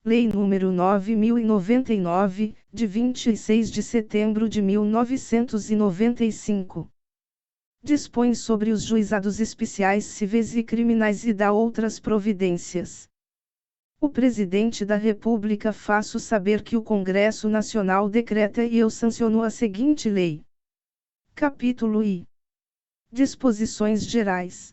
Lei nº 9.099, de 26 de setembro de 1995. Dispõe sobre os juizados especiais civis e criminais e dá outras providências. O Presidente da República faço saber que o Congresso Nacional decreta e eu sanciono a seguinte lei. Capítulo I. Disposições Gerais.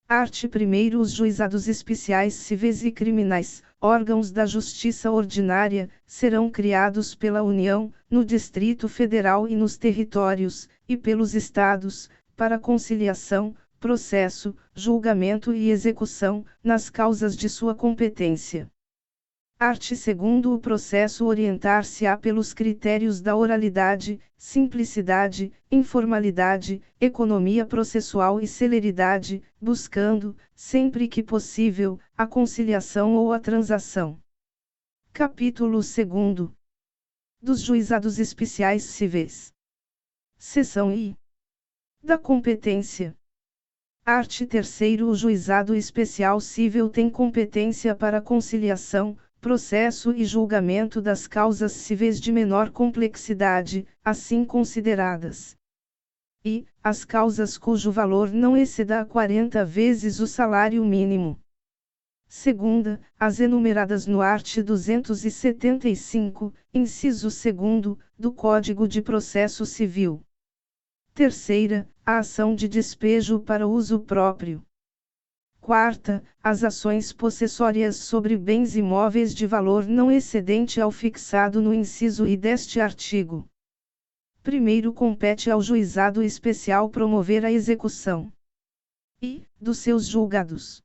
Art. 1º. Os juizados especiais civis e criminais, órgãos da Justiça Ordinária, serão criados pela União, no Distrito Federal e nos territórios, e pelos Estados, para conciliação, processo, julgamento e execução, nas causas de sua competência. Art. 2º. O processo orientar-se-á pelos critérios da oralidade, simplicidade, informalidade, economia processual e celeridade, buscando, sempre que possível, a conciliação ou a transação. Capítulo 2. Dos juizados especiais civis. Seção I. Da competência. Art. 3º. O juizado especial civil tem competência para conciliação, processo e julgamento das causas civis de menor complexidade, assim consideradas. E, as causas cujo valor não exceda a 40 vezes o salário mínimo. Segunda, as enumeradas no art. 275, inciso 2º, do Código de Processo Civil. Terceira, a ação de despejo para uso próprio. Quarta, as ações possessórias sobre bens imóveis de valor não excedente ao fixado no inciso I deste artigo. Primeiro compete ao juizado especial promover a execução e, dos seus julgados.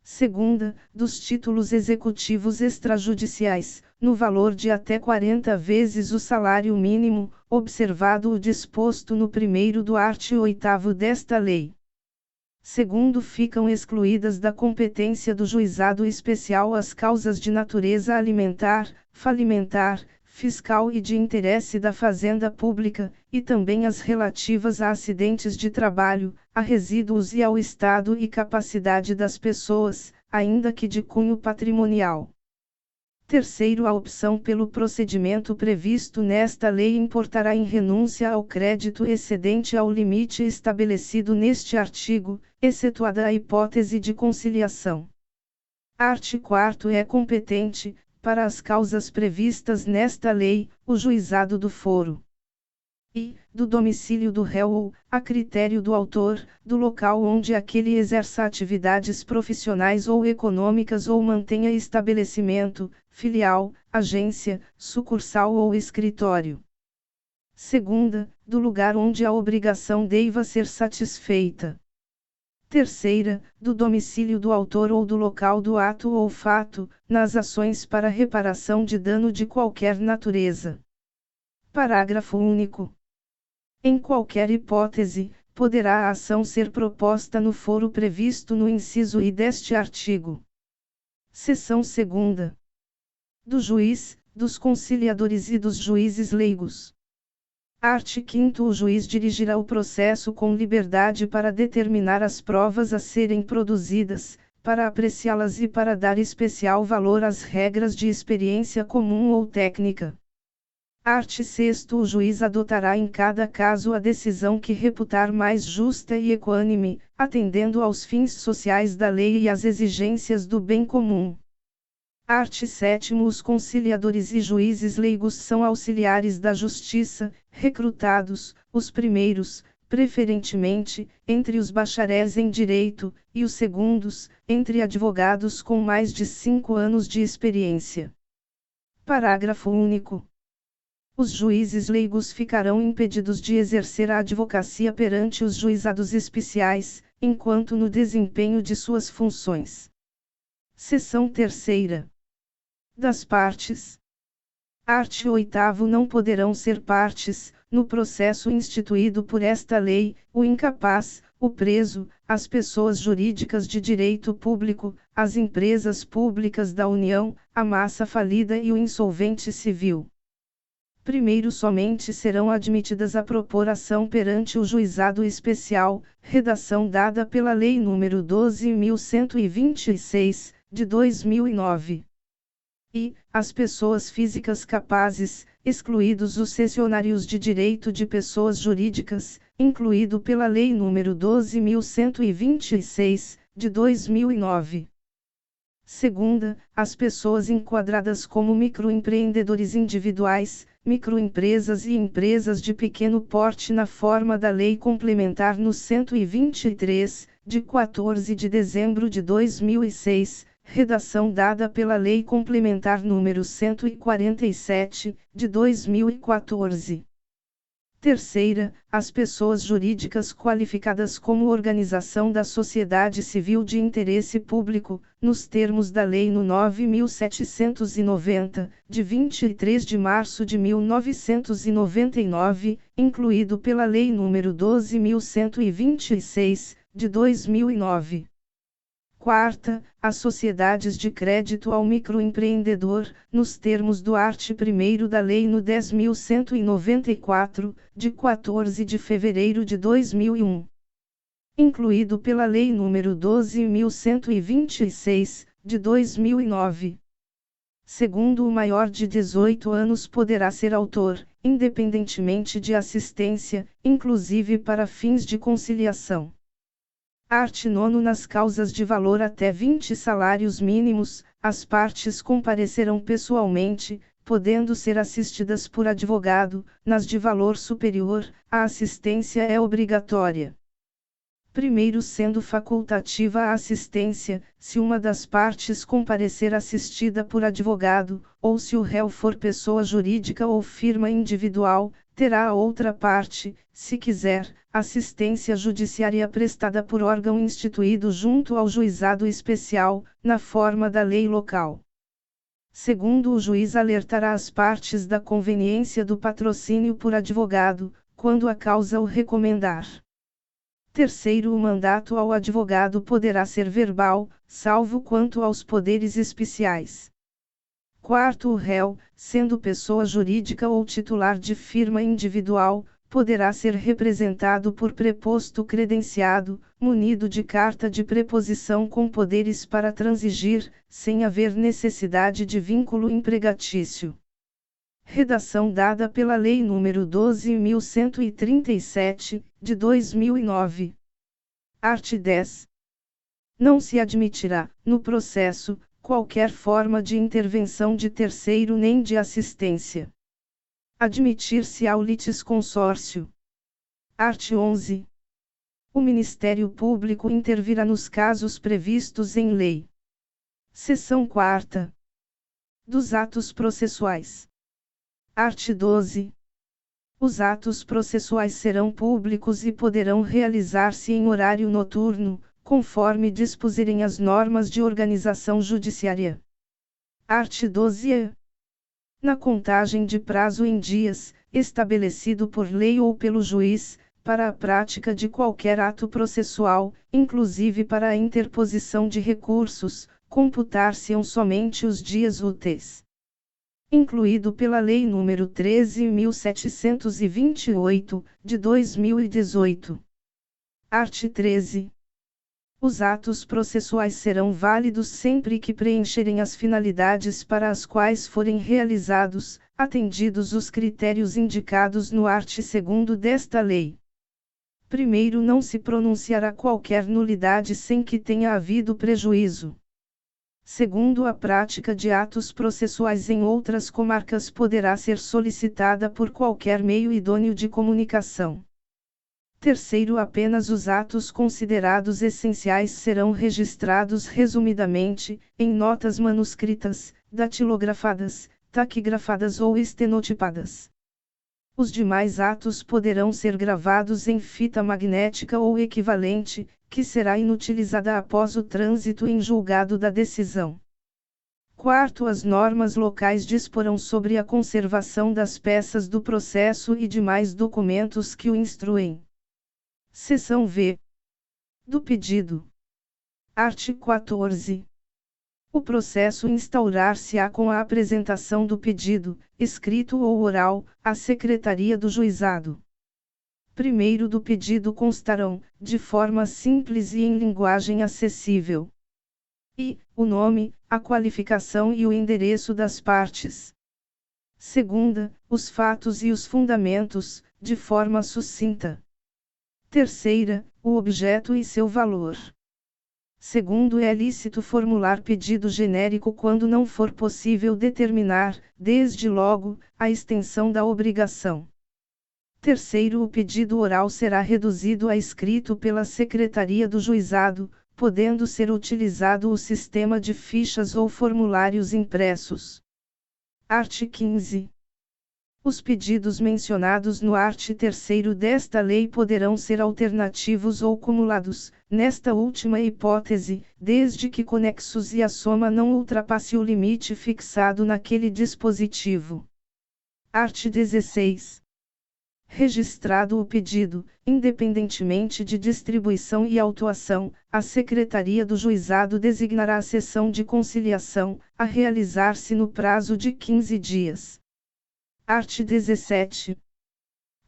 Segunda, dos títulos executivos extrajudiciais, no valor de até 40 vezes o salário mínimo, observado o disposto no primeiro do art. 8º desta lei. Segundo, ficam excluídas da competência do juizado especial as causas de natureza alimentar, falimentar, fiscal e de interesse da fazenda pública, e também as relativas a acidentes de trabalho, a resíduos e ao estado e capacidade das pessoas, ainda que de cunho patrimonial. Terceiro, a opção pelo procedimento previsto nesta lei importará em renúncia ao crédito excedente ao limite estabelecido neste artigo, excetuada a hipótese de conciliação. Art. 4º. É competente, para as causas previstas nesta lei, o juizado do foro e, do domicílio do réu ou, a critério do autor, do local onde aquele exerça atividades profissionais ou econômicas ou mantenha estabelecimento, filial, agência, sucursal ou escritório. Segunda, do lugar onde a obrigação deva ser satisfeita. Terceira, do domicílio do autor ou do local do ato ou fato, nas ações para reparação de dano de qualquer natureza. Parágrafo único. Em qualquer hipótese, poderá a ação ser proposta no foro previsto no inciso I deste artigo. Seção 2ª. Do juiz, dos conciliadores e dos juízes leigos. Art. 5º. O juiz dirigirá o processo com liberdade para determinar as provas a serem produzidas, para apreciá-las e para dar especial valor às regras de experiência comum ou técnica. Art. 6º. O juiz adotará em cada caso a decisão que reputar mais justa e equânime, atendendo aos fins sociais da lei e às exigências do bem comum. Art. 7º. Os conciliadores e juízes leigos são auxiliares da justiça, recrutados, os primeiros, preferentemente, entre os bacharéis em direito, e os segundos, entre advogados com mais de 5 anos de experiência. Parágrafo único. Os juízes leigos ficarão impedidos de exercer a advocacia perante os juizados especiais, enquanto no desempenho de suas funções. Seção 3ª. Das partes. Art. 8º. Não poderão ser partes, no processo instituído por esta lei, o incapaz, o preso, as pessoas jurídicas de direito público, as empresas públicas da União, a massa falida e o insolvente civil. Primeiro, somente serão admitidas a propor ação perante o juizado especial, redação dada pela Lei nº 12.126, de 2009. e as pessoas físicas capazes, excluídos os cessionários de direito de pessoas jurídicas, incluído pela Lei nº 12.126, de 2009. Segunda, as pessoas enquadradas como microempreendedores individuais, microempresas e empresas de pequeno porte na forma da Lei Complementar no 123, de 14 de dezembro de 2006, redação dada pela Lei Complementar número 147, de 2014. Terceira, as pessoas jurídicas qualificadas como organização da sociedade civil de interesse público, nos termos da Lei nº 9.790, de 23 de março de 1999, incluído pela Lei nº 12.126, de 2009. Quarta, as sociedades de crédito ao microempreendedor, nos termos do art. 1º da Lei nº 10.194, de 14 de fevereiro de 2001. Incluído pela Lei nº 12.126, de 2009. Segundo, o maior de 18 anos poderá ser autor, independentemente de assistência, inclusive para fins de conciliação. Art. 9. Nas causas de valor até 20 salários mínimos, as partes comparecerão pessoalmente, podendo ser assistidas por advogado. Nas de valor superior, a assistência é obrigatória. Primeiro, sendo facultativa a assistência, se uma das partes comparecer assistida por advogado, ou se o réu for pessoa jurídica ou firma individual, terá a outra parte, se quiser, assistência judiciária prestada por órgão instituído junto ao juizado especial, na forma da lei local. Segundo, o juiz alertará as partes da conveniência do patrocínio por advogado, quando a causa o recomendar. Terceiro, o mandato ao advogado poderá ser verbal, salvo quanto aos poderes especiais. Quarto, o réu, sendo pessoa jurídica ou titular de firma individual, poderá ser representado por preposto credenciado, munido de carta de preposição com poderes para transigir, sem haver necessidade de vínculo empregatício. Redação dada pela Lei nº 12.137, de 2009. Art. 10. Não se admitirá, no processo, qualquer forma de intervenção de terceiro nem de assistência. Admitir-se-á o litisconsórcio. Art. 11. O Ministério Público intervirá nos casos previstos em lei. Seção 4ª. Dos atos processuais. Art. 12. Os atos processuais serão públicos e poderão realizar-se em horário noturno, conforme dispuserem as normas de organização judiciária. Art. 12. Na contagem de prazo em dias, estabelecido por lei ou pelo juiz, para a prática de qualquer ato processual, inclusive para a interposição de recursos, computar-se-ão somente os dias úteis. Incluído pela Lei nº 13.728, de 2018. Art. 13. Os atos processuais serão válidos sempre que preencherem as finalidades para as quais forem realizados, atendidos os critérios indicados no art. 2º desta lei. Primeiro, não se pronunciará qualquer nulidade sem que tenha havido prejuízo. Segundo, a prática de atos processuais em outras comarcas poderá ser solicitada por qualquer meio idôneo de comunicação. Terceiro, apenas os atos considerados essenciais serão registrados resumidamente, em notas manuscritas, datilografadas, taquigrafadas ou estenotipadas. Os demais atos poderão ser gravados em fita magnética ou equivalente, que será inutilizada após o trânsito em julgado da decisão. Quarto, as normas locais disporão sobre a conservação das peças do processo e demais documentos que o instruem. Seção V. Do pedido. Art. 14. O processo instaurar-se-á com a apresentação do pedido, escrito ou oral, à Secretaria do Juizado. Primeiro do pedido constarão, de forma simples e em linguagem acessível, e o nome, a qualificação e o endereço das partes. Segunda, os fatos e os fundamentos, de forma sucinta. Terceira, o objeto e seu valor. Segundo, é lícito formular pedido genérico quando não for possível determinar, desde logo, a extensão da obrigação. Terceiro, o pedido oral será reduzido a escrito pela Secretaria do Juizado, podendo ser utilizado o sistema de fichas ou formulários impressos. Art. 15. Os pedidos mencionados no art. 3º desta lei poderão ser alternativos ou cumulados, nesta última hipótese, desde que conexos e a soma não ultrapasse o limite fixado naquele dispositivo. Art. 16. Registrado o pedido, independentemente de distribuição e autuação, a Secretaria do Juizado designará a sessão de conciliação, a realizar-se no prazo de 15 dias. Art. 17.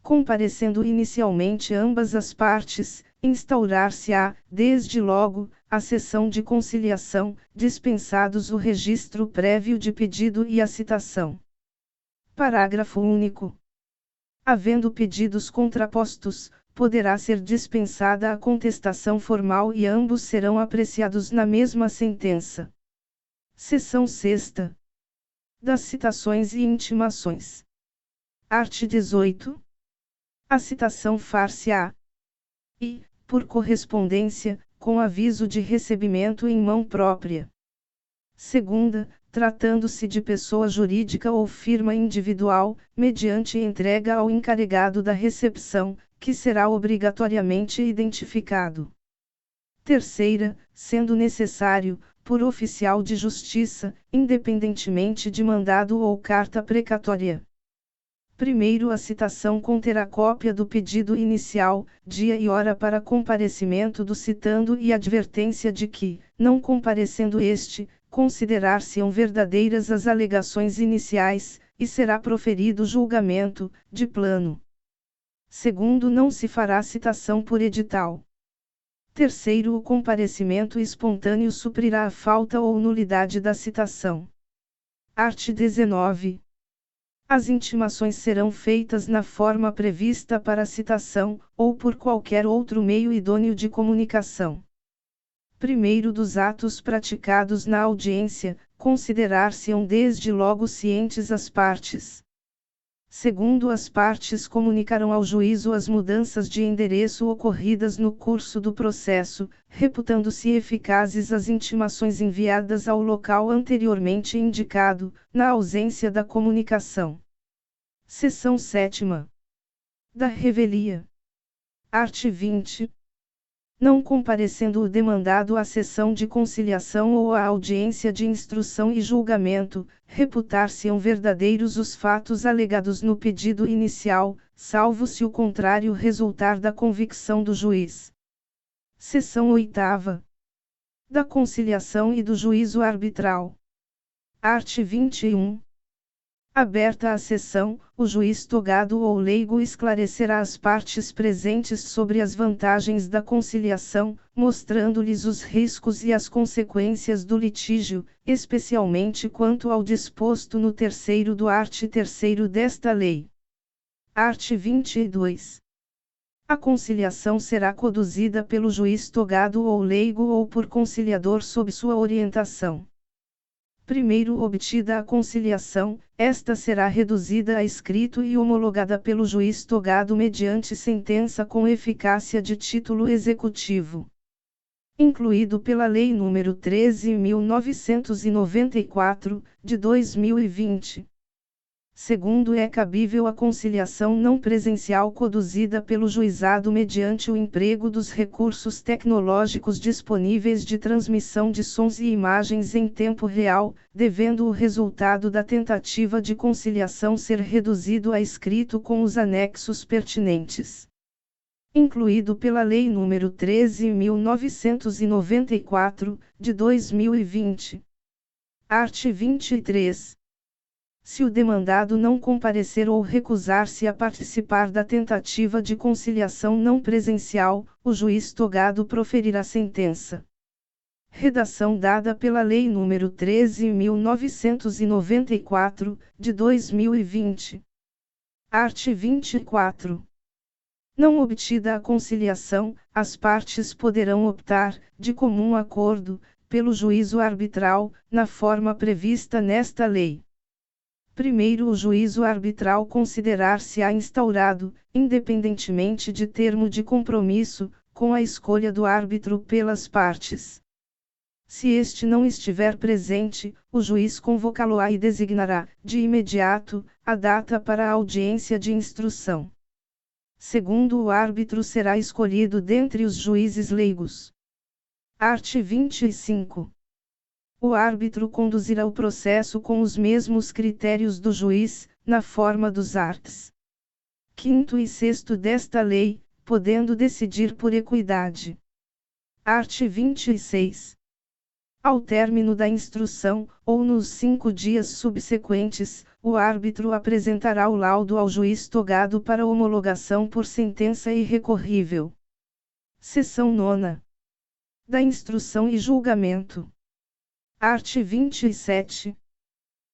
Comparecendo inicialmente ambas as partes, instaurar-se-á, desde logo, a sessão de conciliação, dispensados o registro prévio de pedido e a citação. Parágrafo único. Havendo pedidos contrapostos, poderá ser dispensada a contestação formal e ambos serão apreciados na mesma sentença. Seção 6ª. Das citações e intimações. Art. 18. A citação far-se-á e, por correspondência, com aviso de recebimento em mão própria. Segunda, tratando-se de pessoa jurídica ou firma individual, mediante entrega ao encarregado da recepção, que será obrigatoriamente identificado. Terceira, sendo necessário, por oficial de justiça, independentemente de mandado ou carta precatória. Primeiro, a citação conterá cópia do pedido inicial, dia e hora para comparecimento do citando e advertência de que, não comparecendo este, considerar-se-ão verdadeiras as alegações iniciais, e será proferido julgamento, de plano. Segundo, não se fará citação por edital. Terceiro, o comparecimento espontâneo suprirá a falta ou nulidade da citação. Art. 19. As intimações serão feitas na forma prevista para a citação, ou por qualquer outro meio idôneo de comunicação. Primeiro, dos atos praticados na audiência, considerar-se-ão desde logo cientes as partes. Segundo, as partes comunicarão ao juízo as mudanças de endereço ocorridas no curso do processo, reputando-se eficazes as intimações enviadas ao local anteriormente indicado, na ausência da comunicação. Seção 7ª. Da revelia. Art. 20. Não comparecendo o demandado à sessão de conciliação ou à audiência de instrução e julgamento, reputar-se-ão verdadeiros os fatos alegados no pedido inicial, salvo se o contrário resultar da convicção do juiz. Seção 8ª. Da conciliação e do juízo arbitral. Art. 21. Aberta a sessão, o juiz togado ou leigo esclarecerá as partes presentes sobre as vantagens da conciliação, mostrando-lhes os riscos e as consequências do litígio, especialmente quanto ao disposto no terceiro do art. 3º desta lei. Art. 22. A conciliação será conduzida pelo juiz togado ou leigo ou por conciliador sob sua orientação. Primeiro obtida a conciliação, esta será reduzida a escrito e homologada pelo juiz togado mediante sentença com eficácia de título executivo. Incluído pela Lei nº 13.994, de 2020. Segundo, é cabível a conciliação não presencial conduzida pelo juizado mediante o emprego dos recursos tecnológicos disponíveis de transmissão de sons e imagens em tempo real, devendo o resultado da tentativa de conciliação ser reduzido a escrito com os anexos pertinentes. Incluído pela Lei nº 13.994, de 2020. Art. 23. Se o demandado não comparecer ou recusar-se a participar da tentativa de conciliação não presencial, o juiz togado proferirá sentença. Redação dada pela Lei nº 13.994, de 2020. Art. 24. Não obtida a conciliação, as partes poderão optar, de comum acordo, pelo juízo arbitral, na forma prevista nesta lei. Primeiro, o juízo arbitral considerar-se-á instaurado, independentemente de termo de compromisso, com a escolha do árbitro pelas partes. Se este não estiver presente, o juiz convocá-lo-á e designará, de imediato, a data para a audiência de instrução. Segundo, o árbitro será escolhido dentre os juízes leigos. Art. 25. O árbitro conduzirá o processo com os mesmos critérios do juiz, na forma dos arts. 5º e 6º desta lei, podendo decidir por equidade. Art. 26. Ao término da instrução, ou nos 5 dias subsequentes, o árbitro apresentará o laudo ao juiz togado para homologação por sentença irrecorrível. Seção 9. Da instrução e julgamento. Art. 27.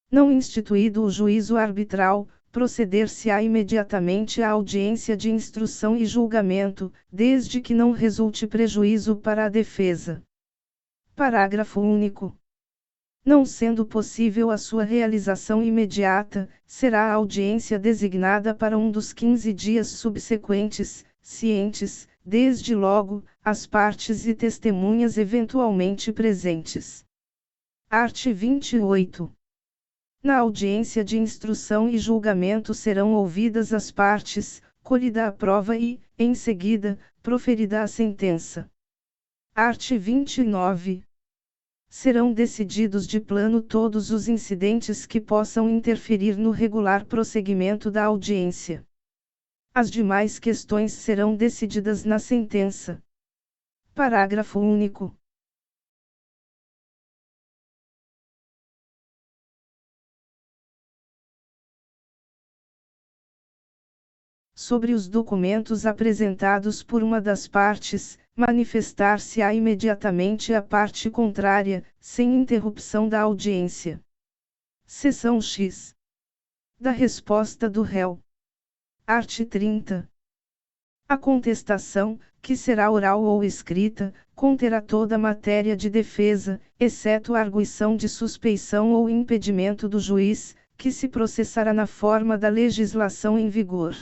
Não instituído o juízo arbitral, proceder-se-á imediatamente à audiência de instrução e julgamento, desde que não resulte prejuízo para a defesa. Parágrafo único. Não sendo possível a sua realização imediata, será a audiência designada para um dos 15 dias subsequentes, cientes, desde logo, as partes e testemunhas eventualmente presentes. Art. 28. Na audiência de instrução e julgamento serão ouvidas as partes, colhida a prova e, em seguida, proferida a sentença. Art. 29. Serão decididos de plano todos os incidentes que possam interferir no regular prosseguimento da audiência. As demais questões serão decididas na sentença. Parágrafo único. Sobre os documentos apresentados por uma das partes, manifestar-se-á imediatamente a parte contrária, sem interrupção da audiência. Seção X. Da resposta do réu. Art. 30. A contestação, que será oral ou escrita, conterá toda a matéria de defesa, exceto a arguição de suspeição ou impedimento do juiz, que se processará na forma da legislação em vigor.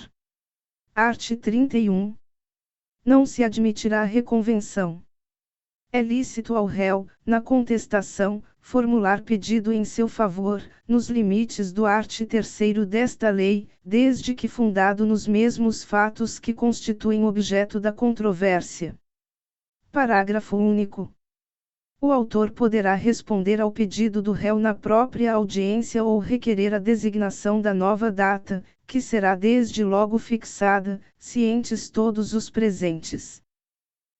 Art. 31. Não se admitirá reconvenção. É lícito ao réu, na contestação, formular pedido em seu favor, nos limites do art. 3º desta lei, desde que fundado nos mesmos fatos que constituem objeto da controvérsia. Parágrafo único. O autor poderá responder ao pedido do réu na própria audiência ou requerer a designação da nova data, que será desde logo fixada, cientes todos os presentes.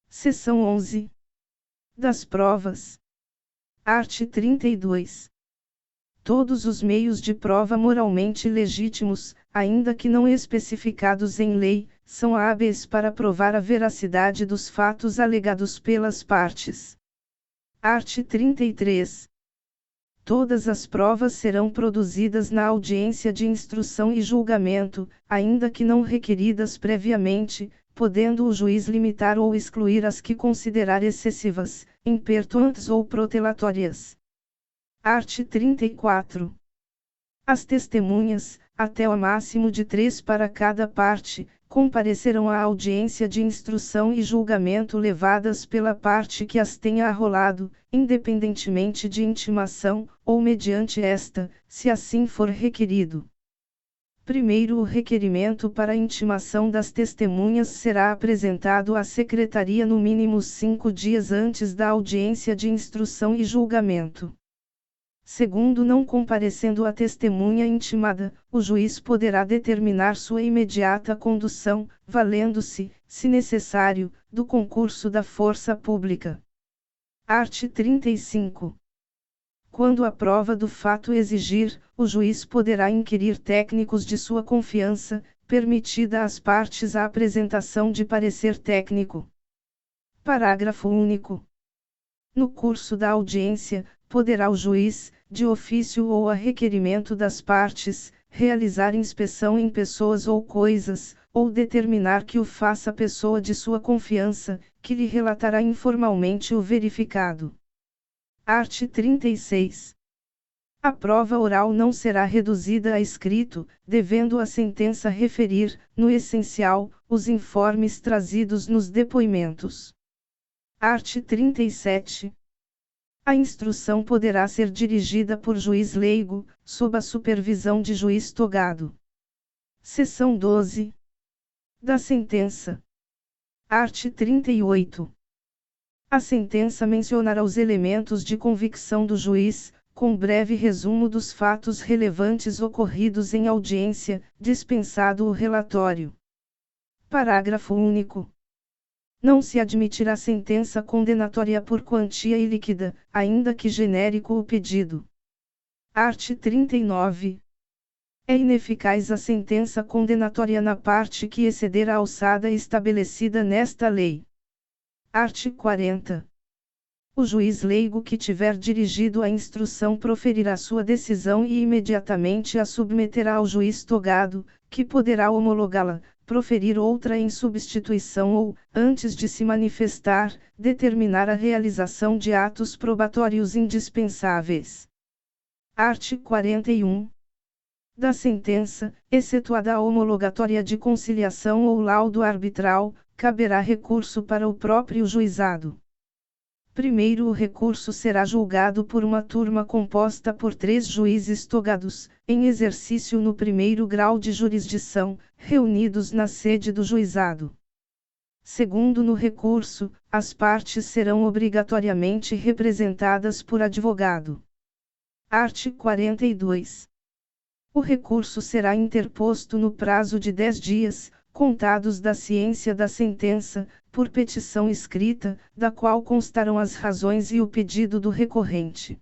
Seção 11. Das provas. Art. 32. Todos os meios de prova moralmente legítimos, ainda que não especificados em lei, são hábeis para provar a veracidade dos fatos alegados pelas partes. Art. 33. Todas as provas serão produzidas na audiência de instrução e julgamento, ainda que não requeridas previamente, podendo o juiz limitar ou excluir as que considerar excessivas, impertinentes ou protelatórias. Art. 34. As testemunhas, até o máximo de 3 para cada parte, comparecerão à audiência de instrução e julgamento levadas pela parte que as tenha arrolado, independentemente de intimação, ou mediante esta, se assim for requerido. Primeiro, o requerimento para intimação das testemunhas será apresentado à Secretaria no mínimo 5 dias antes da audiência de instrução e julgamento. Segundo, não comparecendo a testemunha intimada, o juiz poderá determinar sua imediata condução, valendo-se, se necessário, do concurso da força pública. Art. 35. Quando a prova do fato exigir, o juiz poderá inquirir técnicos de sua confiança, permitida às partes a apresentação de parecer técnico. Parágrafo único. No curso da audiência, poderá o juiz, de ofício ou a requerimento das partes, realizar inspeção em pessoas ou coisas, ou determinar que o faça pessoa de sua confiança, que lhe relatará informalmente o verificado. Art. 36. A prova oral não será reduzida a escrito, devendo a sentença referir, no essencial, os informes trazidos nos depoimentos. Art. 37. A instrução poderá ser dirigida por juiz leigo, sob a supervisão de juiz togado. Seção 12. Da sentença. Art. 38. A sentença mencionará os elementos de convicção do juiz, com breve resumo dos fatos relevantes ocorridos em audiência, dispensado o relatório. Parágrafo único. Não se admitirá sentença condenatória por quantia ilíquida, ainda que genérico o pedido. Art. 39. É ineficaz a sentença condenatória na parte que exceder a alçada estabelecida nesta lei. Art. 40. O juiz leigo que tiver dirigido a instrução proferirá sua decisão e imediatamente a submeterá ao juiz togado, que poderá homologá-la, proferir outra em substituição ou, antes de se manifestar, determinar a realização de atos probatórios indispensáveis. Art. 41. Da sentença, excetuada a homologatória de conciliação ou laudo arbitral, caberá recurso para o próprio juizado. Primeiro, o recurso será julgado por uma turma composta por 3 juízes togados, em exercício no primeiro grau de jurisdição, reunidos na sede do juizado. Segundo, no recurso, as partes serão obrigatoriamente representadas por advogado. Art. 42. O recurso será interposto no prazo de 10 dias, contados da ciência da sentença, por petição escrita, da qual constarão as razões e o pedido do recorrente.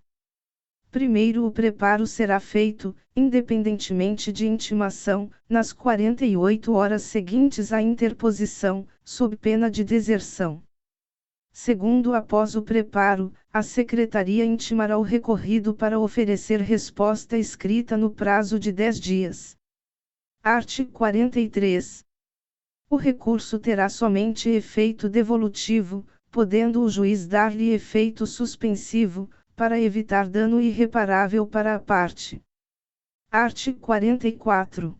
Primeiro, o preparo será feito, independentemente de intimação, nas 48 horas seguintes à interposição, sob pena de deserção. Segundo, após o preparo, a Secretaria intimará o recorrido para oferecer resposta escrita no prazo de 10 dias. Art. 43. O recurso terá somente efeito devolutivo, podendo o juiz dar-lhe efeito suspensivo, para evitar dano irreparável para a parte. Art. 44.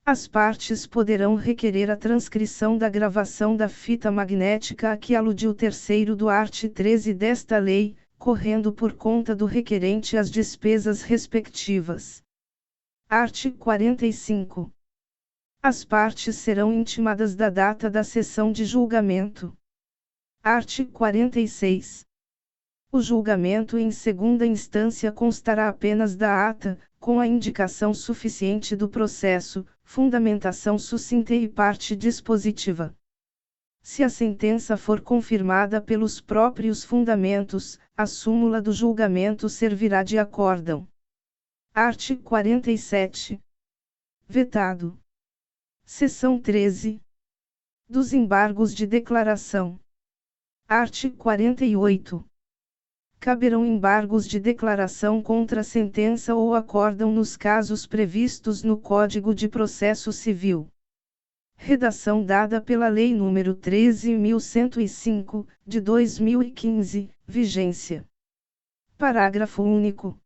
As partes poderão requerer a transcrição da gravação da fita magnética a que aludiu o terceiro do art. 13 desta lei, correndo por conta do requerente as despesas respectivas. Art. 45. As partes serão intimadas da data da sessão de julgamento. Art. 46. O julgamento em segunda instância constará apenas da ata, com a indicação suficiente do processo, fundamentação sucinta e parte dispositiva. Se a sentença for confirmada pelos próprios fundamentos, a súmula do julgamento servirá de acórdão. Art. 47. Vetado. Seção 13. Dos embargos de declaração. Art. 48. Caberão embargos de declaração contra a sentença ou acórdão nos casos previstos no Código de Processo Civil. Redação dada pela Lei nº 13.105, de 2015, vigência. Parágrafo único.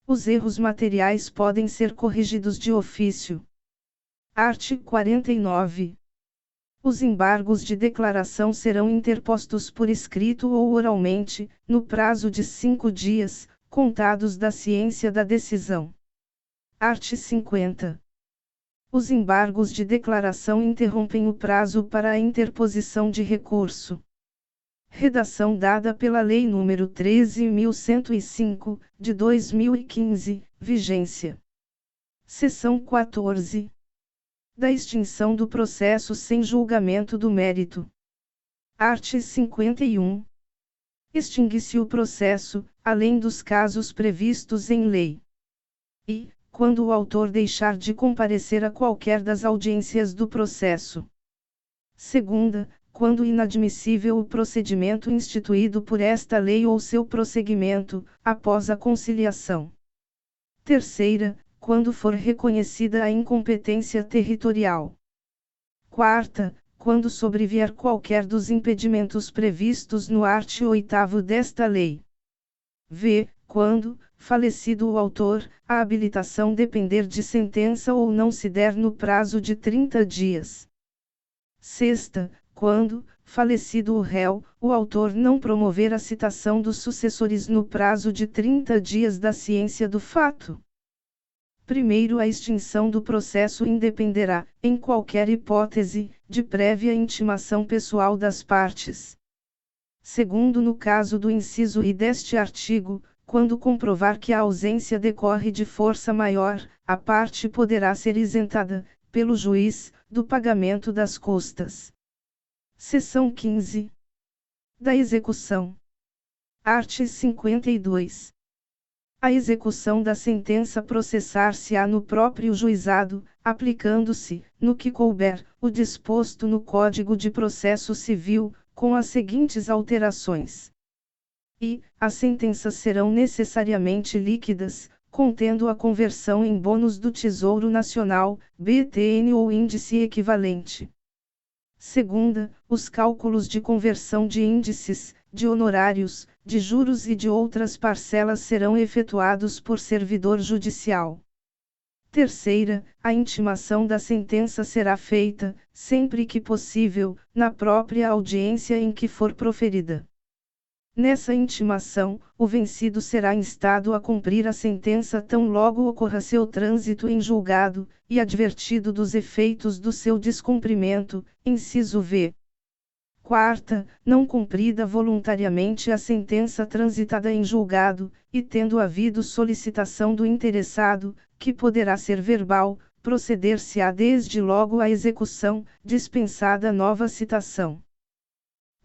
Os erros materiais podem ser corrigidos de ofício. Art. 49. Os embargos de declaração serão interpostos por escrito ou oralmente, no prazo de 5 dias, contados da ciência da decisão. Art. 50. Os embargos de declaração interrompem o prazo para a interposição de recurso. Redação dada pela Lei nº 13.105, de 2015, vigência. Seção 14. Da extinção do processo sem julgamento do mérito. Art. 51. Extingue-se o processo, além dos casos previstos em lei. E, quando o autor deixar de comparecer a qualquer das audiências do processo. Segunda, quando inadmissível o procedimento instituído por esta lei ou seu prosseguimento, após a conciliação. Terceira, quando for reconhecida a incompetência territorial. Quarta, quando sobrevier qualquer dos impedimentos previstos no artigo 8º desta lei. V. Quando, falecido o autor, a habilitação depender de sentença ou não se der no prazo de 30 dias. Sexta, quando, falecido o réu, o autor não promover a citação dos sucessores no prazo de 30 dias da ciência do fato. Primeiro, a extinção do processo independerá, em qualquer hipótese, de prévia intimação pessoal das partes. Segundo, no caso do inciso I deste artigo, quando comprovar que a ausência decorre de força maior, a parte poderá ser isentada, pelo juiz, do pagamento das custas. Seção 15. Da execução. Art. 52. A execução da sentença processar-se-á no próprio juizado, aplicando-se, no que couber, o disposto no Código de Processo Civil, com as seguintes alterações. E, as sentenças serão necessariamente líquidas, contendo a conversão em bônus do Tesouro Nacional, BTN ou índice equivalente. Segunda, os cálculos de conversão de índices, de honorários, de juros e de outras parcelas serão efetuados por servidor judicial. Terceira, a intimação da sentença será feita, sempre que possível, na própria audiência em que for proferida. Nessa intimação, o vencido será instado a cumprir a sentença tão logo ocorra seu trânsito em julgado, e advertido dos efeitos do seu descumprimento, inciso V. Quarta, não cumprida voluntariamente a sentença transitada em julgado, e tendo havido solicitação do interessado, que poderá ser verbal, proceder-se-á desde logo à execução, dispensada nova citação.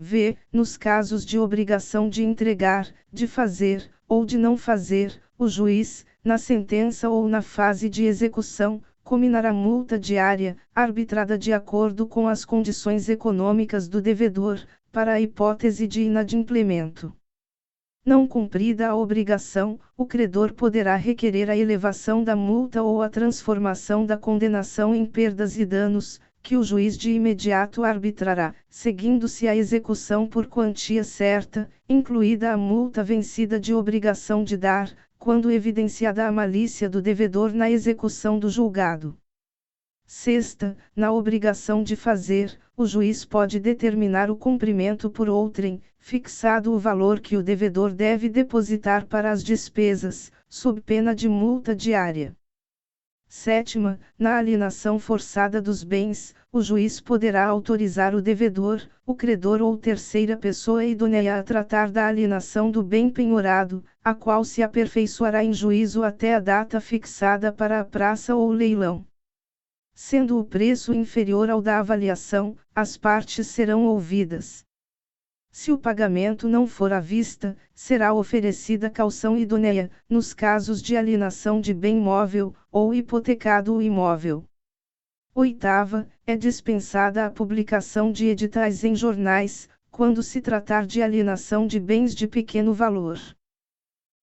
V. Nos casos de obrigação de entregar, de fazer, ou de não fazer, o juiz, na sentença ou na fase de execução, cominará multa diária, arbitrada de acordo com as condições econômicas do devedor, para a hipótese de inadimplemento. Não cumprida a obrigação, o credor poderá requerer a elevação da multa ou a transformação da condenação em perdas e danos, que o juiz de imediato arbitrará, seguindo-se a execução por quantia certa, incluída a multa vencida de obrigação de dar, quando evidenciada a malícia do devedor na execução do julgado. Sexta, na obrigação de fazer, o juiz pode determinar o cumprimento por outrem, fixado o valor que o devedor deve depositar para as despesas, sob pena de multa diária. Sétima, na alienação forçada dos bens, o juiz poderá autorizar o devedor, o credor ou terceira pessoa idônea a tratar da alienação do bem penhorado, a qual se aperfeiçoará em juízo até a data fixada para a praça ou leilão. Sendo o preço inferior ao da avaliação, as partes serão ouvidas. Se o pagamento não for à vista, será oferecida caução idônea, nos casos de alienação de bem móvel, ou hipotecado o imóvel. Oitava, é dispensada a publicação de editais em jornais, quando se tratar de alienação de bens de pequeno valor.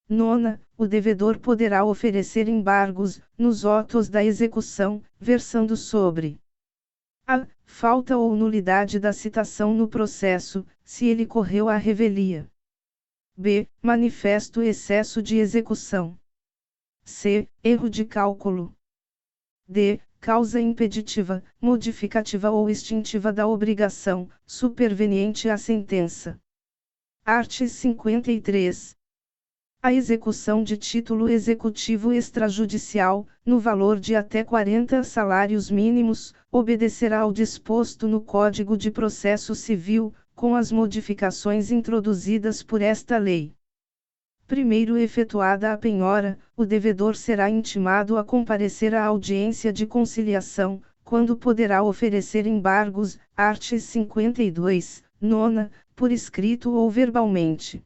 Nona, o devedor poderá oferecer embargos, nos autos da execução, versando sobre a falta ou nulidade da citação no processo, se ele correu à revelia. B. Manifesto excesso de execução. C. Erro de cálculo. D. Causa impeditiva, modificativa ou extintiva da obrigação, superveniente à sentença. Art. 53. A execução de título executivo extrajudicial, no valor de até 40 salários mínimos, obedecerá ao disposto no Código de Processo Civil, com as modificações introduzidas por esta lei. Primeiro efetuada a penhora, o devedor será intimado a comparecer à audiência de conciliação, quando poderá oferecer embargos, art. 52, nona, por escrito ou verbalmente.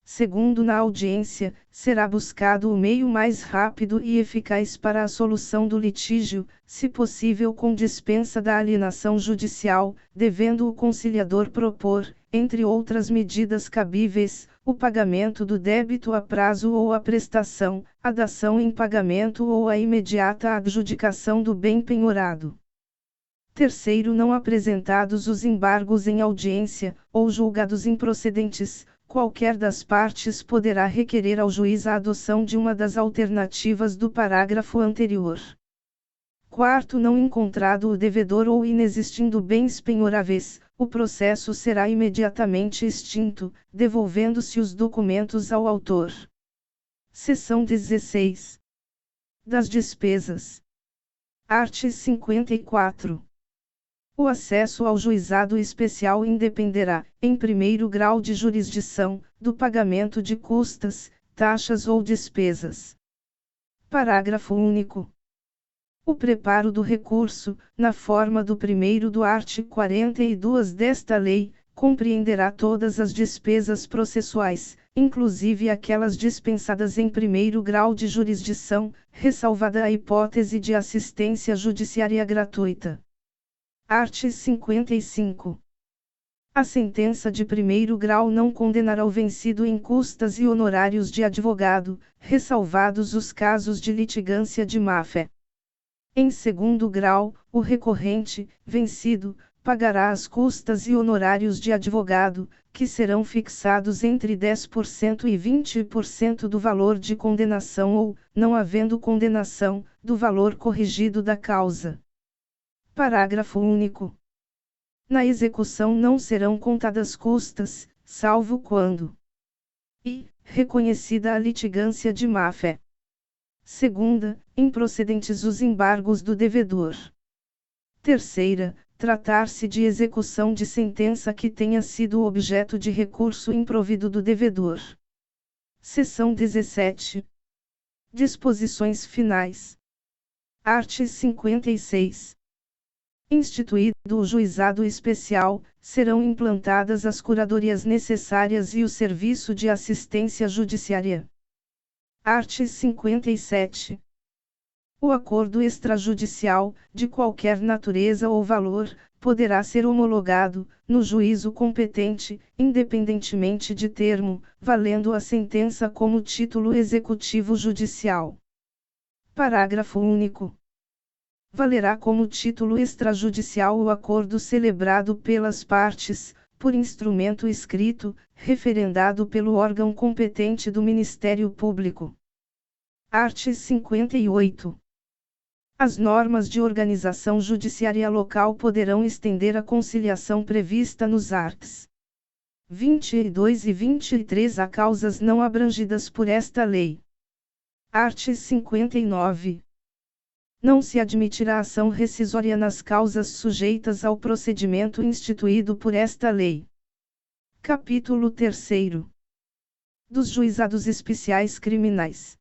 Segundo, na audiência, será buscado o meio mais rápido e eficaz para a solução do litígio, se possível com dispensa da alienação judicial, devendo o conciliador propor, entre outras medidas cabíveis, o pagamento do débito a prazo ou a prestação, a dação em pagamento ou a imediata adjudicação do bem penhorado. Terceiro, não apresentados os embargos em audiência, ou julgados improcedentes, qualquer das partes poderá requerer ao juiz a adoção de uma das alternativas do parágrafo anterior. Quarto, não encontrado o devedor ou inexistindo bens penhoráveis, o processo será imediatamente extinto, devolvendo-se os documentos ao autor. Seção 16. Das despesas. Art. 54. O acesso ao juizado especial independerá, em primeiro grau de jurisdição, do pagamento de custas, taxas ou despesas. Parágrafo único. O preparo do recurso, na forma do primeiro do art. 42 desta lei, compreenderá todas as despesas processuais, inclusive aquelas dispensadas em primeiro grau de jurisdição, ressalvada a hipótese de assistência judiciária gratuita. Art. 55. A sentença de primeiro grau não condenará o vencido em custas e honorários de advogado, ressalvados os casos de litigância de má-fé. Em segundo grau, o recorrente, vencido, pagará as custas e honorários de advogado, que serão fixados entre 10% e 20% do valor de condenação ou, não havendo condenação, do valor corrigido da causa. Parágrafo único. Na execução não serão contadas custas, salvo quando e reconhecida a litigância de má-fé. Segunda, improcedentes os embargos do devedor. Terceira, tratar-se de execução de sentença que tenha sido objeto de recurso improvido do devedor. Seção 17. Disposições finais. Art. 56. Instituído o juizado especial, serão implantadas as curadorias necessárias e o serviço de assistência judiciária. Art. 57. O acordo extrajudicial, de qualquer natureza ou valor, poderá ser homologado, no juízo competente, independentemente de termo, valendo a sentença como título executivo judicial. Parágrafo único. Valerá como título extrajudicial o acordo celebrado pelas partes, por instrumento escrito, referendado pelo órgão competente do Ministério Público. Art. 58. As normas de organização judiciária local poderão estender a conciliação prevista nos arts. 22 e 23 a causas não abrangidas por esta lei. Art. 59. Não se admitirá ação rescisória nas causas sujeitas ao procedimento instituído por esta lei. Capítulo 3. Dos juizados especiais criminais.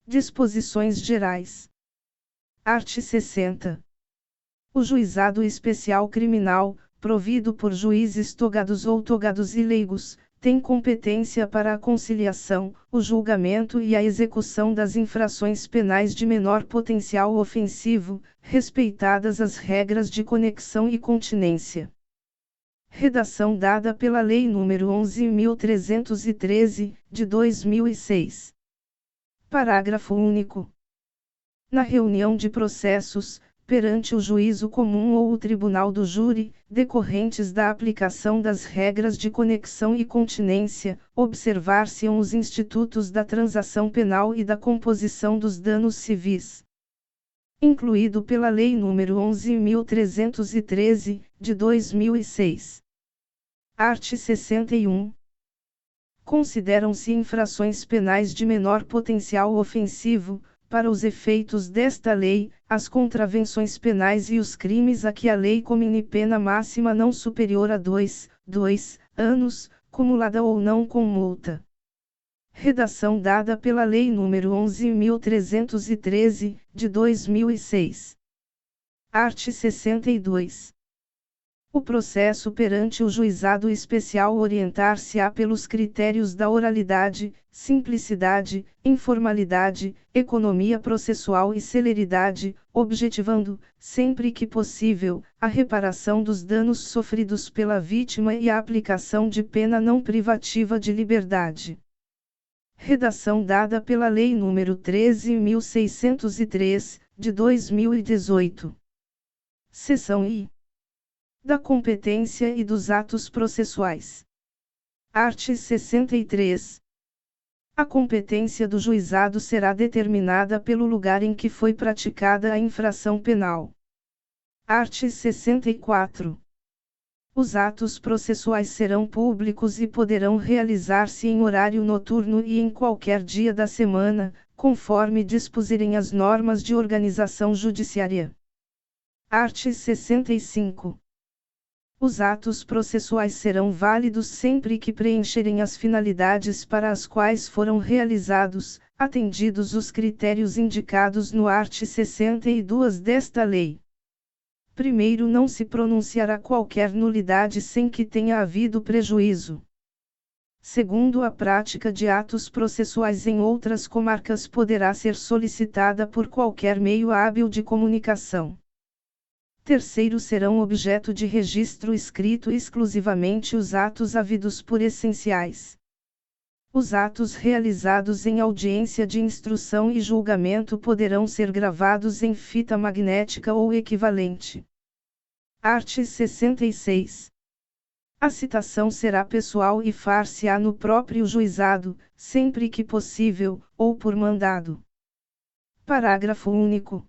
Disposições gerais. Art. 60. O juizado especial criminal, provido por juízes togados ou togados e leigos, tem competência para a conciliação, o julgamento e a execução das infrações penais de menor potencial ofensivo, respeitadas as regras de conexão e continência. Redação dada pela Lei nº 11.313, de 2006. Parágrafo único. Na reunião de processos, perante o juízo comum ou o tribunal do júri, decorrentes da aplicação das regras de conexão e continência, observar-se-ão os institutos da transação penal e da composição dos danos civis. Incluído pela Lei nº 11.313, de 2006. Art. 61. Consideram-se infrações penais de menor potencial ofensivo, para os efeitos desta lei, as contravenções penais e os crimes a que a lei comine pena máxima não superior a 2 anos, cumulada ou não com multa. Redação dada pela Lei nº 11.313, de 2006. Art. 62. O processo perante o juizado especial orientar-se-á pelos critérios da oralidade, simplicidade, informalidade, economia processual e celeridade, objetivando, sempre que possível, a reparação dos danos sofridos pela vítima e a aplicação de pena não privativa de liberdade. Redação dada pela Lei nº 13.603, de 2018. Seção I. Da competência e dos atos processuais. Art. 63. A competência do juizado será determinada pelo lugar em que foi praticada a infração penal. Art. 64. Os atos processuais serão públicos e poderão realizar-se em horário noturno e em qualquer dia da semana, conforme dispuserem as normas de organização judiciária. Art. 65. Os atos processuais serão válidos sempre que preencherem as finalidades para as quais foram realizados, atendidos os critérios indicados no art. 62 desta lei. Primeiro, não se pronunciará qualquer nulidade sem que tenha havido prejuízo. Segundo, a prática de atos processuais em outras comarcas poderá ser solicitada por qualquer meio hábil de comunicação. Terceiro, serão objeto de registro escrito exclusivamente os atos havidos por essenciais. Os atos realizados em audiência de instrução e julgamento poderão ser gravados em fita magnética ou equivalente. Art. 66. A citação será pessoal e far-se-á no próprio juizado, sempre que possível, ou por mandado. Parágrafo único.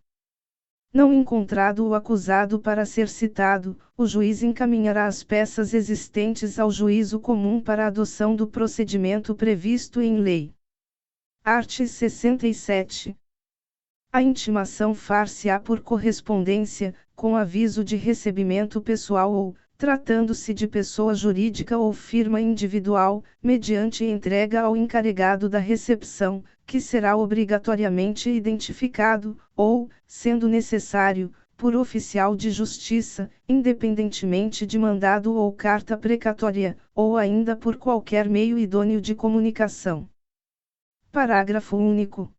Não encontrado o acusado para ser citado, o juiz encaminhará as peças existentes ao juízo comum para a adoção do procedimento previsto em lei. Art. 67. A intimação far-se-á por correspondência, com aviso de recebimento pessoal ou, tratando-se de pessoa jurídica ou firma individual, mediante entrega ao encarregado da recepção, que será obrigatoriamente identificado, ou, sendo necessário, por oficial de justiça, independentemente de mandado ou carta precatória, ou ainda por qualquer meio idôneo de comunicação. Parágrafo único.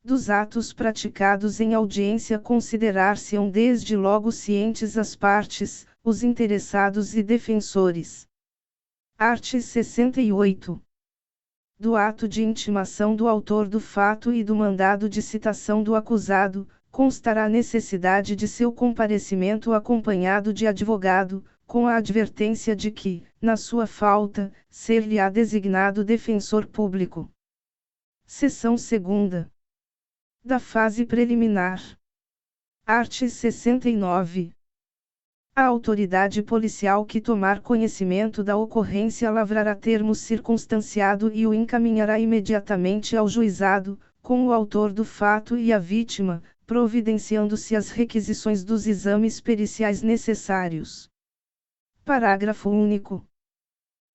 Dos atos praticados em audiência considerar-se-ão desde logo cientes as partes, os interessados e defensores. Art. 68. Do ato de intimação do autor do fato e do mandado de citação do acusado, constará a necessidade de seu comparecimento acompanhado de advogado, com a advertência de que, na sua falta, ser-lhe-á designado defensor público. Seção 2. Da fase preliminar. Art. 69. A autoridade policial que tomar conhecimento da ocorrência lavrará termo circunstanciado e o encaminhará imediatamente ao juizado, com o autor do fato e a vítima, providenciando-se as requisições dos exames periciais necessários. Parágrafo único.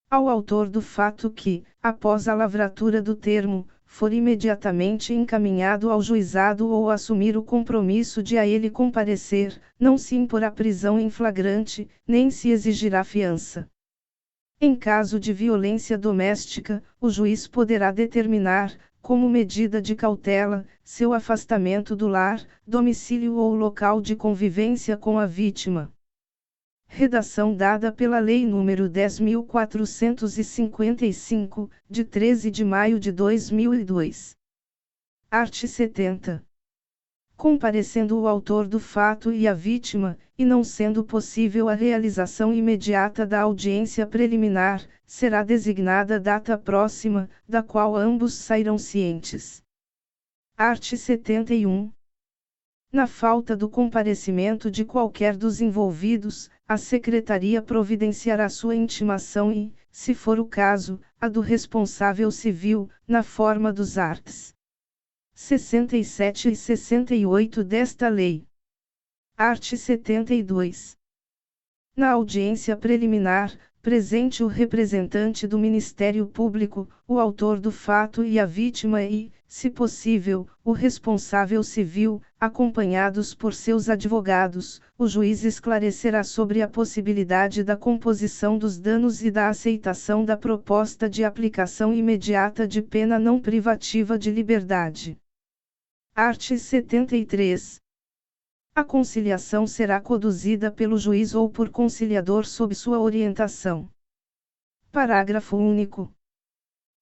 Ao autor do fato que, após a lavratura do termo, for imediatamente encaminhado ao juizado ou assumir o compromisso de a ele comparecer, não se imporá prisão em flagrante, nem se exigirá fiança. Em caso de violência doméstica, o juiz poderá determinar, como medida de cautela, seu afastamento do lar, domicílio ou local de convivência com a vítima. Redação dada pela Lei nº 10.455, de 13 de maio de 2002. Art. 70. Comparecendo o autor do fato e a vítima, e não sendo possível a realização imediata da audiência preliminar, será designada data próxima, da qual ambos sairão cientes. Art. 71. Na falta do comparecimento de qualquer dos envolvidos, a Secretaria providenciará sua intimação e, se for o caso, a do responsável civil, na forma dos arts. 67 e 68 desta lei. Art. 72. Na audiência preliminar, presente o representante do Ministério Público, o autor do fato e a vítima e, se possível, o responsável civil, acompanhados por seus advogados, o juiz esclarecerá sobre a possibilidade da composição dos danos e da aceitação da proposta de aplicação imediata de pena não privativa de liberdade. Art. 73. A conciliação será conduzida pelo juiz ou por conciliador sob sua orientação. Parágrafo único.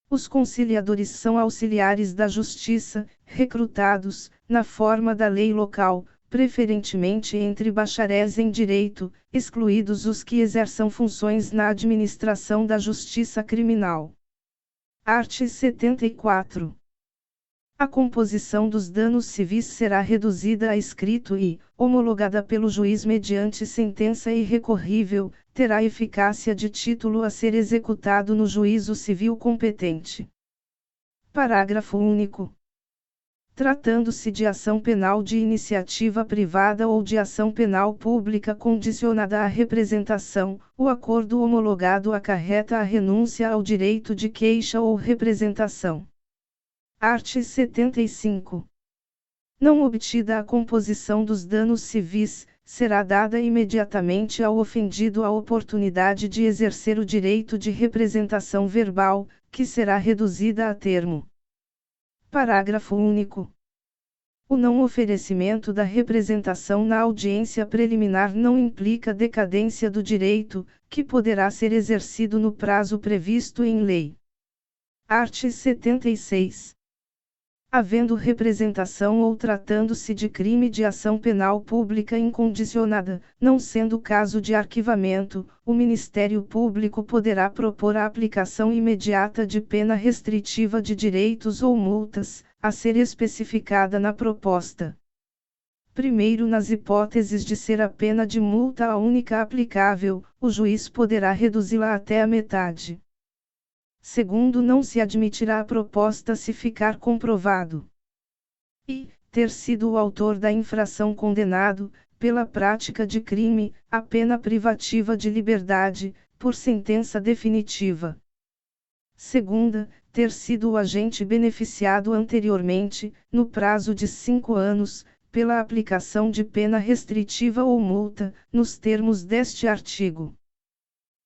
Os conciliadores são auxiliares da Justiça, recrutados, na forma da lei local, preferentemente entre bacharéis em direito, excluídos os que exerçam funções na administração da justiça criminal. Art. 74. A composição dos danos civis será reduzida a escrito e, homologada pelo juiz mediante sentença irrecorrível, terá eficácia de título a ser executado no juízo civil competente. Parágrafo único. Tratando-se de ação penal de iniciativa privada ou de ação penal pública condicionada à representação, o acordo homologado acarreta a renúncia ao direito de queixa ou representação. Art. 75. Não obtida a composição dos danos civis, será dada imediatamente ao ofendido a oportunidade de exercer o direito de representação verbal, que será reduzida a termo. Parágrafo único. O não oferecimento da representação na audiência preliminar não implica decadência do direito, que poderá ser exercido no prazo previsto em lei. Art. 76. Havendo representação ou tratando-se de crime de ação penal pública incondicionada, não sendo caso de arquivamento, o Ministério Público poderá propor a aplicação imediata de pena restritiva de direitos ou multas, a ser especificada na proposta. Primeiro, nas hipóteses de ser a pena de multa a única aplicável, o juiz poderá reduzi-la até a metade. Segundo, não se admitirá a proposta se ficar comprovado e ter sido o autor da infração condenado, pela prática de crime, a pena privativa de liberdade, por sentença definitiva. Segunda, ter sido o agente beneficiado anteriormente, no prazo de 5 anos, pela aplicação de pena restritiva ou multa, nos termos deste artigo.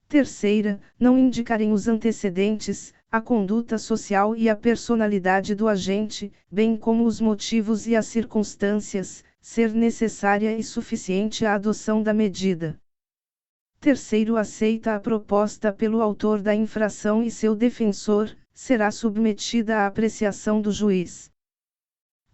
Terceira, não indicarem os antecedentes, a conduta social e a personalidade do agente, bem como os motivos e as circunstâncias, ser necessária e suficiente a adoção da medida. Terceiro, aceita a proposta pelo autor da infração e seu defensor, será submetida à apreciação do juiz.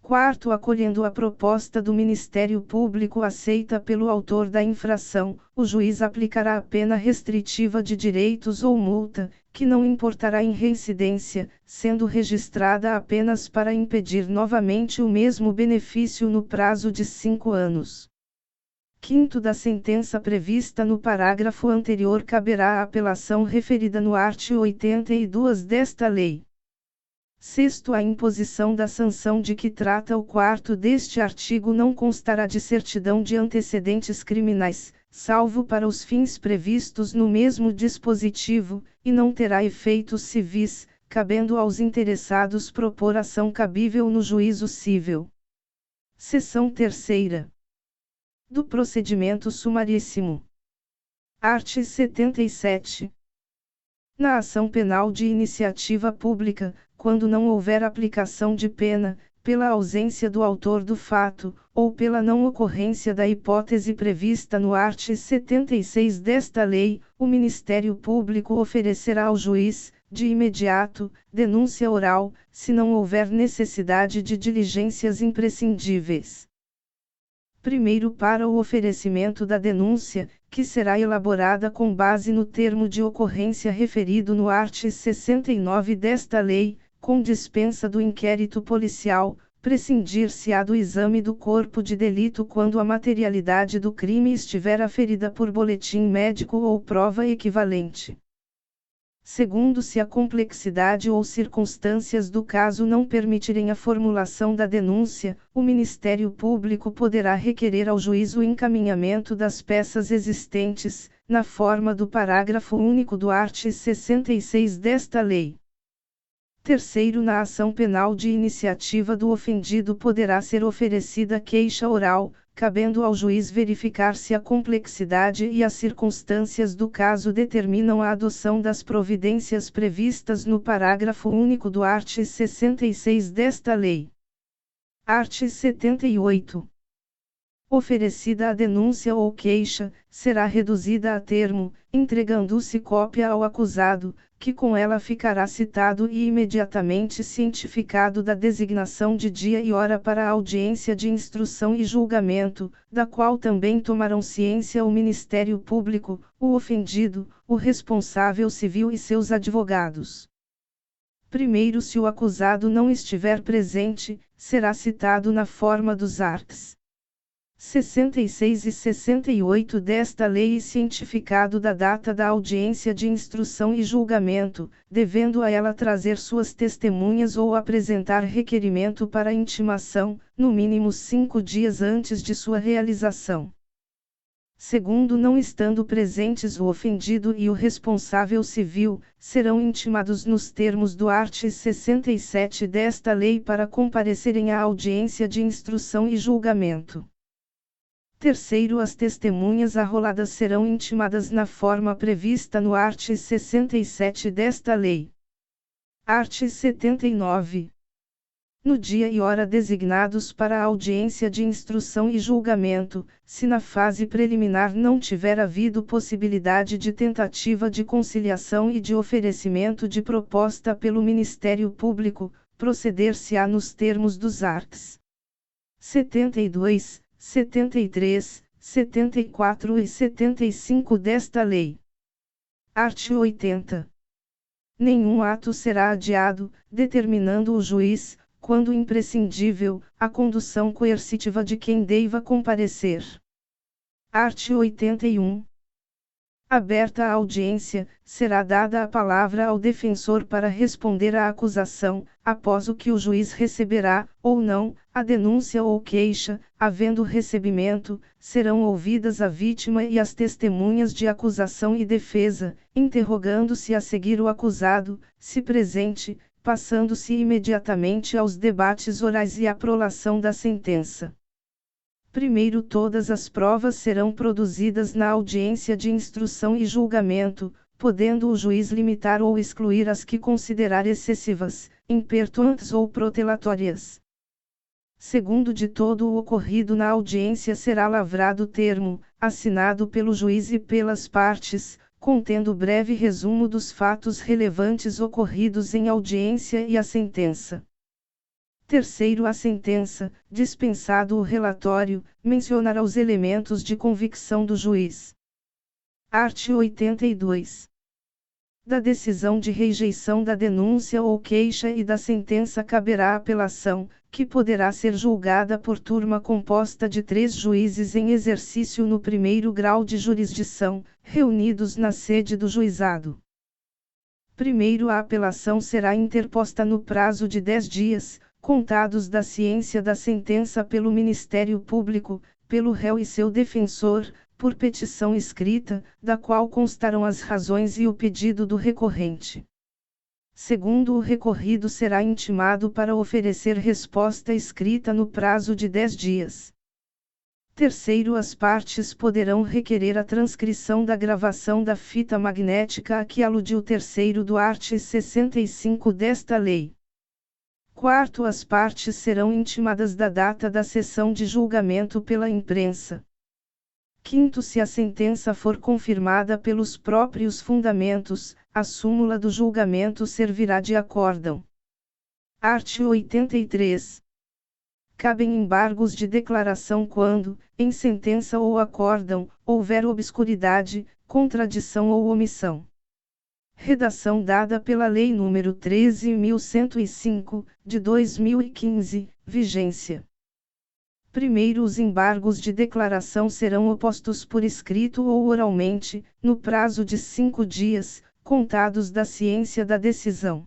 Quarto, acolhendo a proposta do Ministério Público aceita pelo autor da infração, o juiz aplicará a pena restritiva de direitos ou multa, que não importará em reincidência, sendo registrada apenas para impedir novamente o mesmo benefício no prazo de 5 anos. Quinto, da sentença prevista no parágrafo anterior caberá a apelação referida no art. 82 desta lei. Sexto, a imposição da sanção de que trata o quarto deste artigo não constará de certidão de antecedentes criminais, salvo para os fins previstos no mesmo dispositivo, e não terá efeitos civis, cabendo aos interessados propor ação cabível no juízo cível. Seção terceira. Do procedimento sumaríssimo. Art. 77. Na ação penal de iniciativa pública, quando não houver aplicação de pena, pela ausência do autor do fato, ou pela não ocorrência da hipótese prevista no art. 76 desta lei, o Ministério Público oferecerá ao juiz, de imediato, denúncia oral, se não houver necessidade de diligências imprescindíveis. Primeiro, para o oferecimento da denúncia, que será elaborada com base no termo de ocorrência referido no art. 69 desta lei, com dispensa do inquérito policial, prescindir-se-á do exame do corpo de delito quando a materialidade do crime estiver aferida por boletim médico ou prova equivalente. Segundo, se a complexidade ou circunstâncias do caso não permitirem a formulação da denúncia, o Ministério Público poderá requerer ao juiz o encaminhamento das peças existentes, na forma do parágrafo único do art. 66 desta lei. Terceiro, na ação penal de iniciativa do ofendido poderá ser oferecida queixa oral, cabendo ao juiz verificar se a complexidade e as circunstâncias do caso determinam a adoção das providências previstas no parágrafo único do art. 66 desta lei. Art. 78. Oferecida a denúncia ou queixa, será reduzida a termo, entregando-se cópia ao acusado, que com ela ficará citado e imediatamente cientificado da designação de dia e hora para a audiência de instrução e julgamento, da qual também tomarão ciência o Ministério Público, o ofendido, o responsável civil e seus advogados. Primeiro, se o acusado não estiver presente, será citado na forma dos arts. 66 e 68 desta lei e cientificado da data da audiência de instrução e julgamento, devendo a ela trazer suas testemunhas ou apresentar requerimento para intimação, no mínimo 5 dias antes de sua realização. Segundo, não estando presentes o ofendido e o responsável civil, serão intimados nos termos do art. 67 desta lei para comparecerem à audiência de instrução e julgamento. Terceiro, as testemunhas arroladas serão intimadas na forma prevista no art. 67 desta lei. Art. 79. No dia e hora designados para a audiência de instrução e julgamento, se na fase preliminar não tiver havido possibilidade de tentativa de conciliação e de oferecimento de proposta pelo Ministério Público, proceder-se-á nos termos dos arts. 72, 73, 74 e 75 desta lei. Art. 80. Nenhum ato será adiado, determinando o juiz, quando imprescindível, a condução coercitiva de quem deva comparecer. Art. 81. Aberta a audiência, será dada a palavra ao defensor para responder à acusação, após o que o juiz receberá, ou não, a denúncia ou queixa. Havendo recebimento, serão ouvidas a vítima e as testemunhas de acusação e defesa, interrogando-se a seguir o acusado, se presente, passando-se imediatamente aos debates orais e à prolação da sentença. Primeiro, todas as provas serão produzidas na audiência de instrução e julgamento, podendo o juiz limitar ou excluir as que considerar excessivas, impertinentes ou protelatórias. Segundo, de todo o ocorrido na audiência será lavrado termo, assinado pelo juiz e pelas partes, contendo breve resumo dos fatos relevantes ocorridos em audiência e a sentença. Terceiro, a sentença, dispensado o relatório, mencionará os elementos de convicção do juiz. Art. 82. Da decisão de rejeição da denúncia ou queixa e da sentença caberá apelação, que poderá ser julgada por turma composta de 3 juízes em exercício no primeiro grau de jurisdição, reunidos na sede do juizado. Primeiro, a apelação será interposta no prazo de 10 dias, contados da ciência da sentença pelo Ministério Público, pelo réu e seu defensor, por petição escrita, da qual constarão as razões e o pedido do recorrente. Segundo, o recorrido será intimado para oferecer resposta escrita no prazo de 10 dias. Terceiro, as partes poderão requerer a transcrição da gravação da fita magnética a que aludiu o terceiro do art. 65 desta lei. Quarto, as partes serão intimadas da data da sessão de julgamento pela imprensa. Quinto, se a sentença for confirmada pelos próprios fundamentos, a súmula do julgamento servirá de acórdão. Art. 83. Cabem embargos de declaração quando, em sentença ou acórdão, houver obscuridade, contradição ou omissão. Redação dada pela Lei nº 13.105, de 2015, vigência. Primeiro, os embargos de declaração serão opostos por escrito ou oralmente, no prazo de 5 dias, contados da ciência da decisão.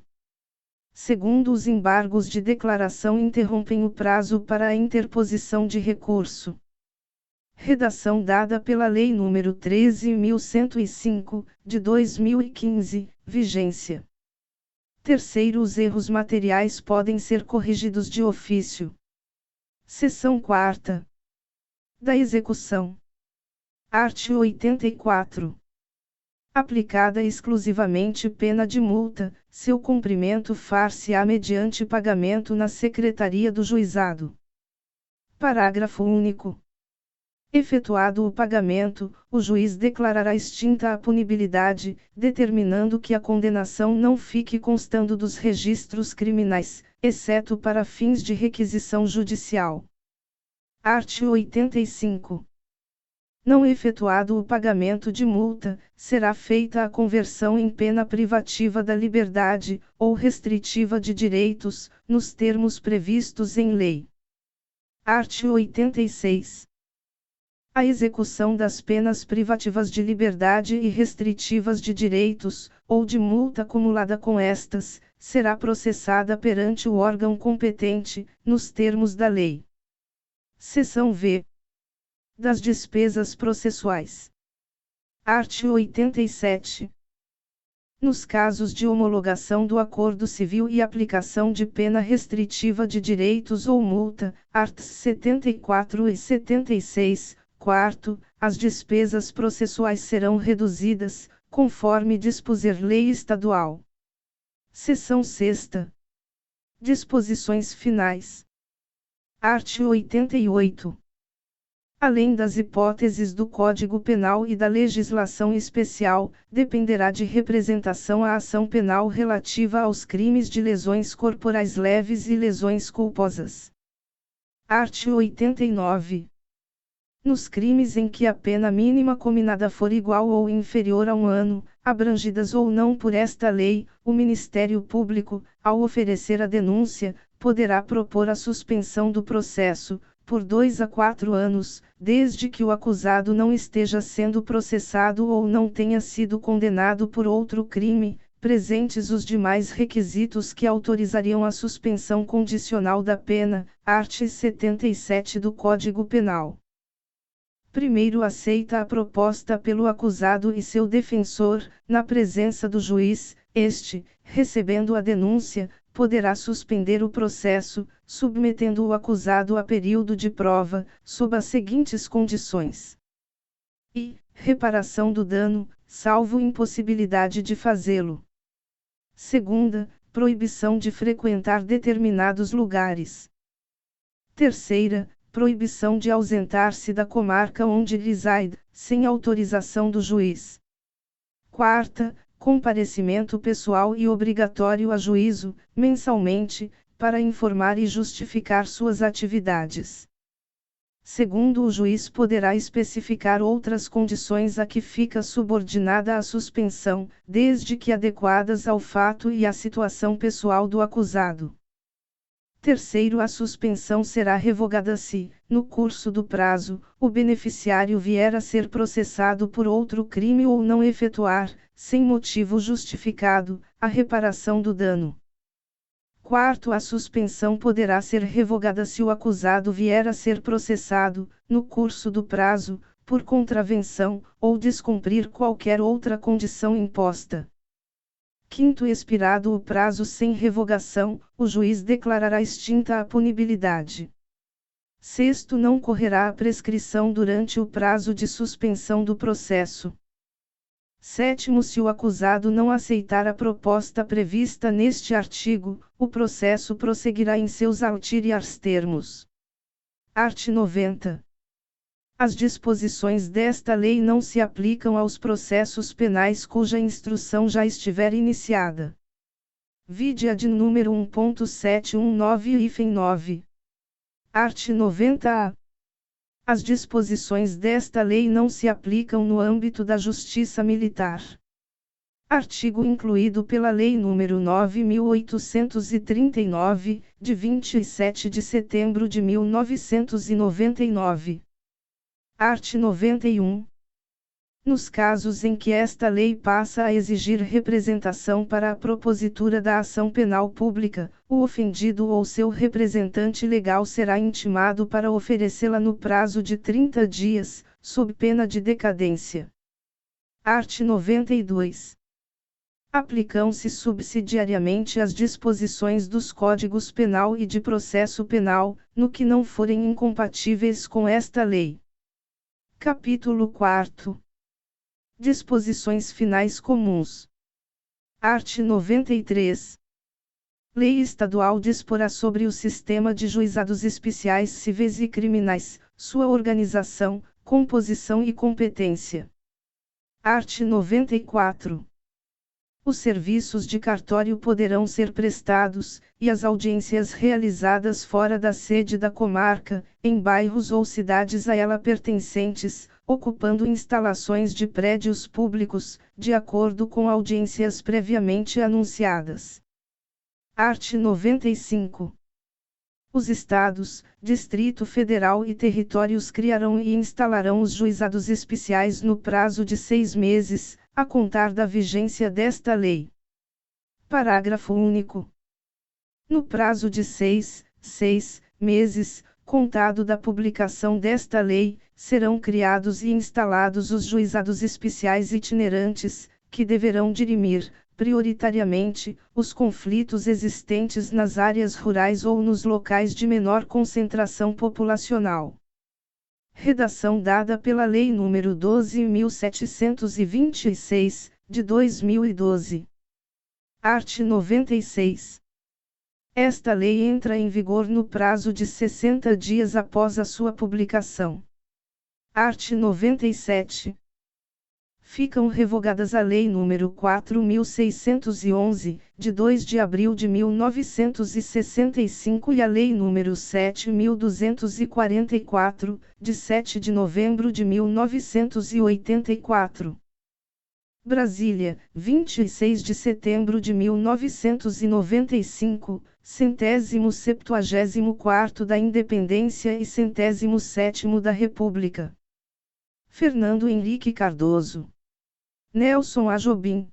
Segundo, os embargos de declaração interrompem o prazo para a interposição de recurso. Redação dada pela Lei nº 13.105, de 2015, vigência. Terceiro, os erros materiais podem ser corrigidos de ofício. Seção 4. Da execução. Art. 84. Aplicada exclusivamente pena de multa, seu cumprimento far-se-á mediante pagamento na Secretaria do Juizado. Parágrafo único. Efetuado o pagamento, o juiz declarará extinta a punibilidade, determinando que a condenação não fique constando dos registros criminais, exceto para fins de requisição judicial. Art. 85. Não efetuado o pagamento de multa, será feita a conversão em pena privativa da liberdade, ou restritiva de direitos, nos termos previstos em lei. Art. 86. A execução das penas privativas de liberdade e restritivas de direitos, ou de multa acumulada com estas, será processada perante o órgão competente, nos termos da lei. Seção V. Das despesas processuais. Art. 87. Nos casos de homologação do acordo civil e aplicação de pena restritiva de direitos ou multa, arts. 74 e 76, quarto, as despesas processuais serão reduzidas, conforme dispuser lei estadual. Seção 6. Disposições finais. Art. 88. Além das hipóteses do Código Penal e da legislação especial, dependerá de representação a ação penal relativa aos crimes de lesões corporais leves e lesões culposas. Art. 89. Nos crimes em que a pena mínima cominada for igual ou inferior a 1 ano, abrangidas ou não por esta lei, o Ministério Público, ao oferecer a denúncia, poderá propor a suspensão do processo, por 2 a 4 anos, desde que o acusado não esteja sendo processado ou não tenha sido condenado por outro crime, presentes os demais requisitos que autorizariam a suspensão condicional da pena, art. 77 do Código Penal. Primeiro aceita a proposta pelo acusado e seu defensor, na presença do juiz, este, recebendo a denúncia, poderá suspender o processo, submetendo o acusado a período de prova, sob as seguintes condições: i. Reparação do dano, salvo impossibilidade de fazê-lo. Segunda, proibição de frequentar determinados lugares. Terceira, proibição de ausentar-se da comarca onde reside, sem autorização do juiz. Quarta, comparecimento pessoal e obrigatório a juízo, mensalmente, para informar e justificar suas atividades. Segundo, o juiz poderá especificar outras condições a que fica subordinada a suspensão, desde que adequadas ao fato e à situação pessoal do acusado. Terceiro, a suspensão será revogada se, no curso do prazo, o beneficiário vier a ser processado por outro crime ou não efetuar, sem motivo justificado, a reparação do dano. Quarto, a suspensão poderá ser revogada se o acusado vier a ser processado, no curso do prazo, por contravenção, ou descumprir qualquer outra condição imposta. Quinto, expirado o prazo sem revogação, o juiz declarará extinta a punibilidade. Sexto, não correrá a prescrição durante o prazo de suspensão do processo. Sétimo, se o acusado não aceitar a proposta prevista neste artigo, o processo prosseguirá em seus ulteriores termos. Art. 90. As disposições desta lei não se aplicam aos processos penais cuja instrução já estiver iniciada. Vide a de número 1.719-9. Art. 90-A. As disposições desta lei não se aplicam no âmbito da Justiça Militar. Artigo incluído pela Lei nº 9.839, de 27 de setembro de 1999. Art. 91. Nos casos em que esta lei passa a exigir representação para a propositura da ação penal pública, o ofendido ou seu representante legal será intimado para oferecê-la no prazo de 30 dias, sob pena de decadência. Art. 92. Aplicam-se subsidiariamente as disposições dos Códigos Penal e de Processo Penal, no que não forem incompatíveis com esta lei. Capítulo 4. Disposições finais comuns. Art. 93. Lei estadual disporá sobre o sistema de juizados especiais civis e criminais, sua organização, composição e competência. Art. 94. Os serviços de cartório poderão ser prestados, e as audiências realizadas fora da sede da comarca, em bairros ou cidades a ela pertencentes, ocupando instalações de prédios públicos, de acordo com audiências previamente anunciadas. Art. 95. Os Estados, Distrito Federal e territórios criarão e instalarão os juizados especiais no prazo de 6 meses, a contar da vigência desta lei. Parágrafo único. No prazo de 6 meses, contado da publicação desta lei, serão criados e instalados os juizados especiais itinerantes, que deverão dirimir, prioritariamente, os conflitos existentes nas áreas rurais ou nos locais de menor concentração populacional. Redação dada pela Lei nº 12.726, de 2012. Art. 96. Esta lei entra em vigor no prazo de 60 dias após a sua publicação. Art. 97. Ficam revogadas a Lei nº 4.611, de 2 de abril de 1965 e a Lei nº 7.244, de 7 de novembro de 1984. Brasília, 26 de setembro de 1995, 174º da Independência e 107º da República. Fernando Henrique Cardoso. Nelson A. Jobim.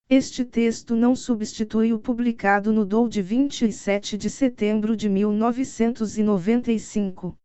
Este texto não substitui o publicado no DOU de 27 de setembro de 1995.